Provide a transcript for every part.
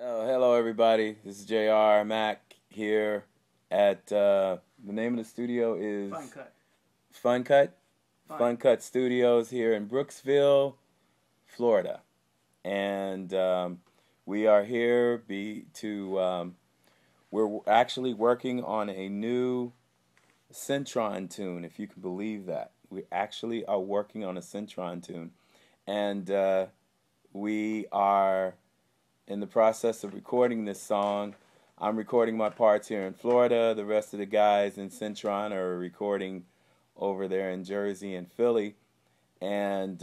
Oh, hello everybody. This is JAYAR MACK here at the name of the studio is Fun Cut. Fun Cut. Fun. Cut Studios here in Brookville, Florida, and we are here we're actually working on a new Centron tune, if you can believe that. We actually are working on a Centron tune, and we are in the process of recording this song. I'm recording my parts here in Florida. The rest of the guys in Centron are recording over there in Jersey and Philly. And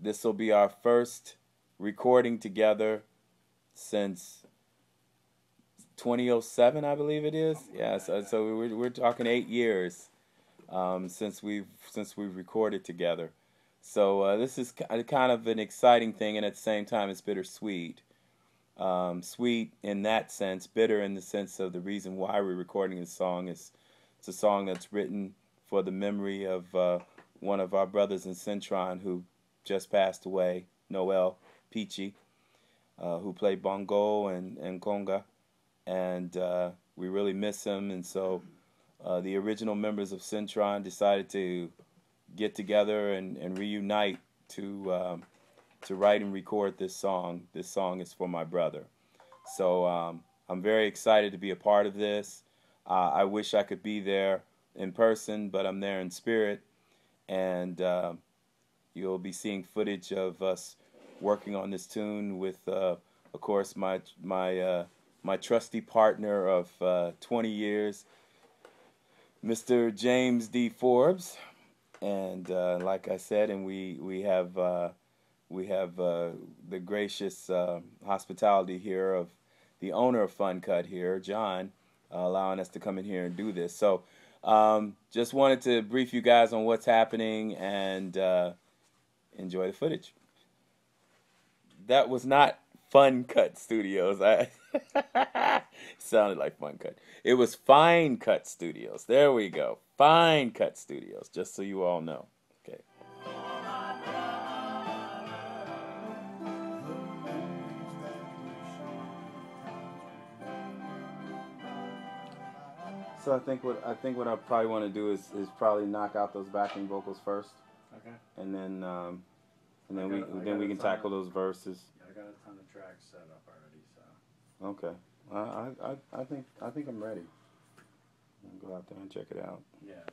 this will be our first recording together since 2007, I believe it is. Yeah, so we're talking 8 years since we've recorded together. So this is kind of an exciting thing, and at the same time, it's bittersweet. Sweet in that sense, bitter in the sense of the reason why we're recording this song is it's a song that's written for the memory of one of our brothers in Centron who just passed away, NOEL, Peachy, who played bongo and conga, and we really miss him, and so the original members of Centron decided to get together and reunite to write and record this song. This song is for my brother. So I'm very excited to be a part of this. I wish I could be there in person, but I'm there in spirit. And you'll be seeing footage of us working on this tune with, of course, my trusty partner of 20 years, Mr. James D. Forbes. And like I said, and we have the gracious hospitality here of the owner of Fun Cut here, John, allowing us to come in here and do this. So just wanted to brief you guys on what's happening and enjoy the footage. That was not Fun Cut Studios. I sounded like Fun Cut. It was Fine Cut Studios. There we go. Fine Cut Studios, just so you all know. Okay. So I think what I probably want to do is probably knock out those backing vocals first. Okay. And then we can tackle those verses. Yeah, I got a ton of tracks set up already, so. Okay. I think I'm ready. I'll go out there and check it out. Yeah,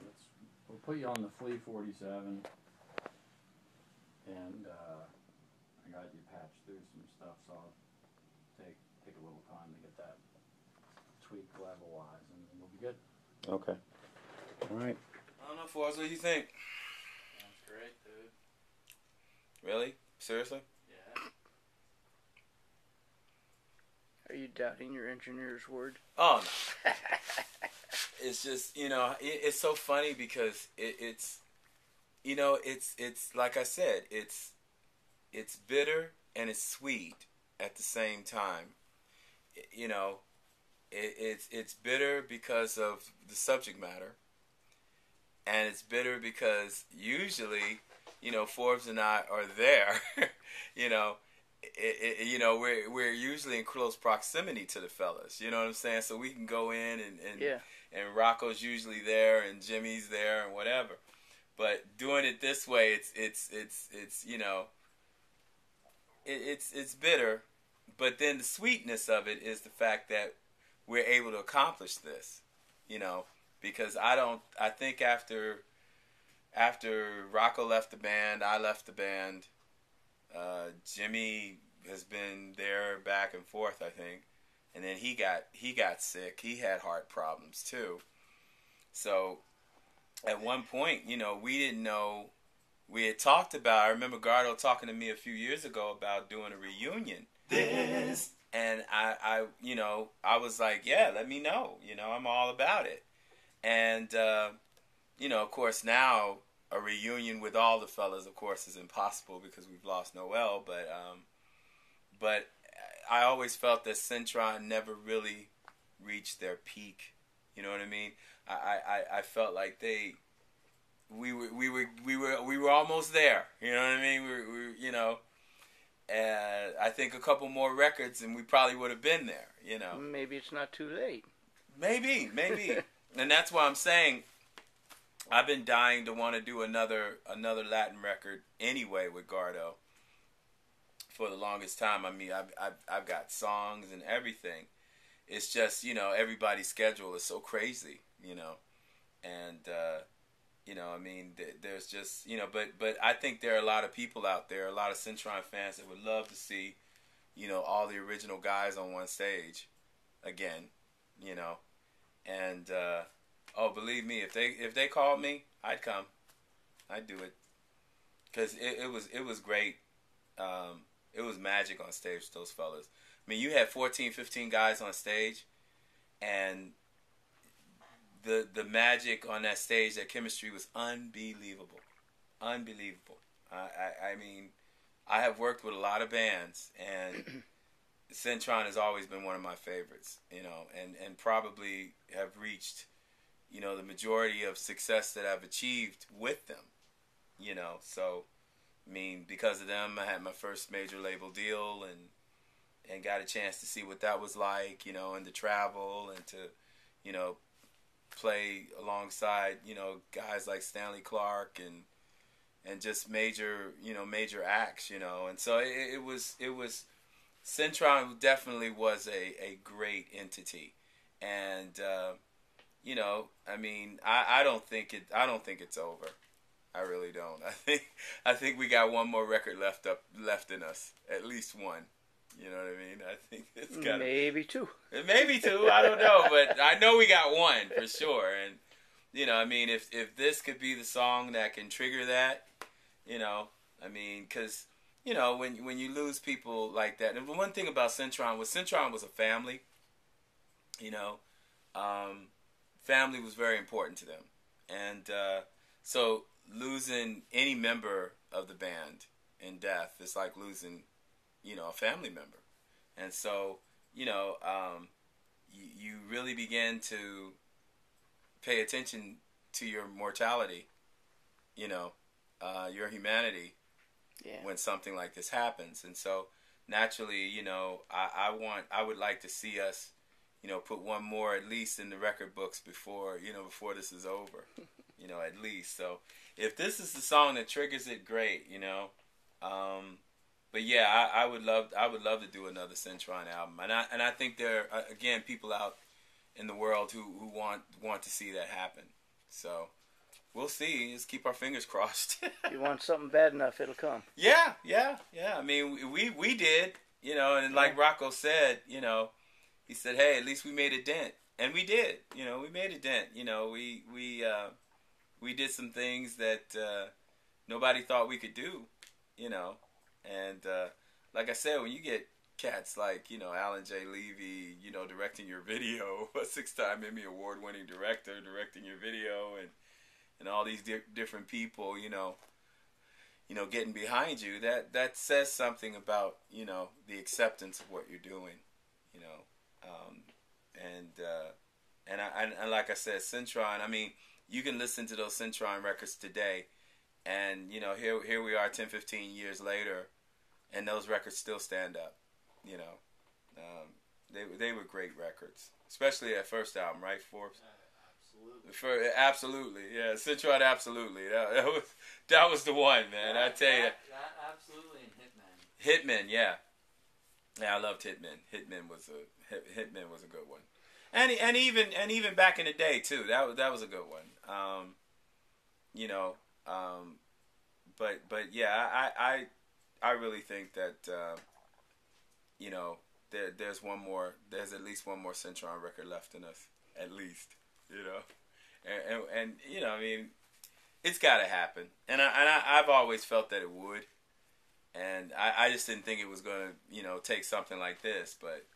we'll put you on the Flea 47, and I got you patched through some stuff, so I'll take a little time to get that tweaked level-wise, and then we'll be good. Okay. All right. I don't know, Forbes, what do you think? Sounds great, dude. Really? Seriously? Yeah. Are you doubting your engineer's word? Oh, no. It's just, it's so funny because it's like I said, it's bitter and it's sweet at the same time. It's bitter because of the subject matter, and it's bitter because usually, Forbes and I are there. We're usually in close proximity to the fellas. You know what I'm saying? So we can go in and Yeah. And Rocco's usually there and Jimmy's there and whatever. But doing it this way, it's bitter. But then the sweetness of it is the fact that we're able to accomplish this, because I think after Rocco left the band, I left the band. Jimmy has been there back and forth, I think, and then he got sick. He had heart problems too. So at one point, we didn't know. We had talked about. I remember Gardo talking to me a few years ago about doing a reunion. And I was like, yeah, let me know. I'm all about it. And of course now a reunion with all the fellas, of course, is impossible because we've lost NOEL. But I always felt that Centron never really reached their peak. You know what I mean? I felt like we were almost there. You know what I mean? We And I think a couple more records and we probably would have been there, you know. Maybe it's not too late. Maybe. And that's why I'm saying I've been dying to want to do another Latin record anyway with Gardo for the longest time. I mean, I've got songs and everything. It's just, you know, everybody's schedule is so crazy, you know. And, you know, I mean, there's just, you know, but I think there are a lot of people out there, a lot of Cintron fans that would love to see, you know, all the original guys on one stage again, you know. And, oh, believe me, if they called me, I'd come. I'd do it. Because it was great. It was magic on stage with those fellas. I mean, you had 14, 15 guys on stage, and the magic on that stage, that chemistry was unbelievable. Unbelievable. I mean, I have worked with a lot of bands, and Cintron has always been one of my favorites, you know, and probably have reached, you know, the majority of success that I've achieved with them, you know. So, I mean, because of them, I had my first major label deal and got a chance to see what that was like, you know, and to travel and to, you know, play alongside, you know, guys like Stanley Clarke and just major acts, you know. And so it was Cintron definitely was a great entity. And you know, I mean, I don't think it's over. I really don't. I think we got one more record left in us, at least one. You know what I mean? I think it's got maybe two. Maybe two. I don't know, but I know we got one for sure. And you know, I mean, if this could be the song that can trigger that, you know, I mean, because you know, when you lose people like that, and the one thing about Cintron was a family. You know, family was very important to them, and so losing any member of the band in death is like losing, you know, a family member. And so, you know, you really begin to pay attention to your mortality, you know, your humanity, when something like this happens. And so naturally, you know, I would like to see us, you know, put one more at least in the record books before this is over, you know, at least. So if this is the song that triggers it, great, you know. But yeah, I would love to do another Cintron album, and I think there are again people out in the world who want to see that happen. So we'll see. Just keep our fingers crossed. If you want something bad enough, it'll come. Yeah. I mean, we did, you know, and like Rocco said, you know, he said, hey, at least we made a dent, and we did. You know, we made a dent. You know, we did some things that nobody thought we could do. You know. And like I said, when you get cats like, you know, Alan J. Levy, you know, directing your video, a 6-time Emmy Award-winning director directing your video, and all these different people, you know, getting behind you, that says something about, you know, the acceptance of what you're doing, you know. And like I said, Cintron, I mean, you can listen to those Cintron records today, and, you know, here we are 10, 15 years later, and those records still stand up, you know. They were great records, especially that first album, right, Forbes? Absolutely. Absolutely, yeah. Cintron, absolutely. That was the one, man. I tell you. That absolutely, and Hitman, yeah. Yeah, I loved Hitman. Hitman was a good one, and even back in the day too. That was a good one. You know. But yeah, I really think that you know, there's at least one more Cintron record left in us, at least, you know, and you know, I mean, it's got to happen, and I've always felt that it would, and I just didn't think it was gonna, you know, take something like this, but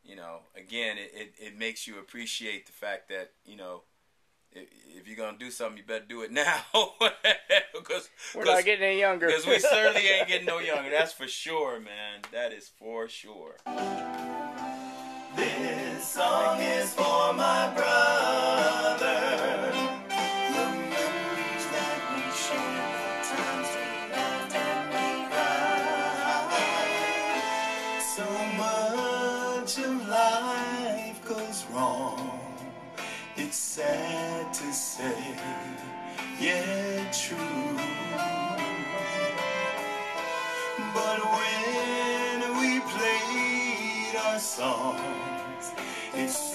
you know, again, it makes you appreciate the fact that, you know, if you're going to do something, you better do it now. Because we're not getting any younger. Because we certainly ain't getting no younger. That's for sure, man. That is for sure. This song is for my brother. The memories that we shared, the times we laughed and we cried. much of life goes wrong. It's sad to say, yet true. But when we played our songs, it's